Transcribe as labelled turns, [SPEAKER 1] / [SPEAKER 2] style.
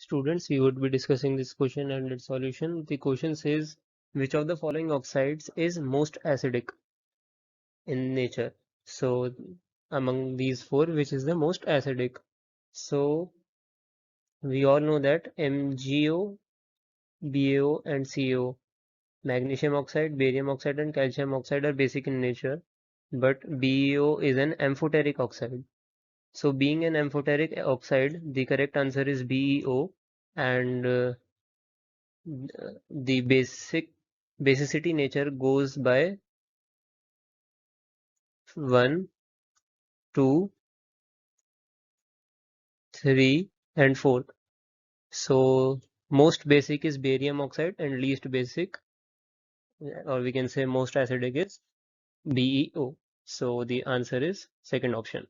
[SPEAKER 1] students, we would be discussing this question and its solution. The question says, which of the following oxides is most acidic in nature? So among these four, which is the most acidic? So we all know that MgO, BaO and CO, magnesium oxide, barium oxide and calcium oxide are basic in nature, but BeO is an amphoteric oxide. So being an amphoteric oxide, the correct answer is BeO, and the basicity nature goes by 1, 2, 3 and 4. So most basic is barium oxide and least basic, or we can say most acidic, is BeO. So the answer is second option.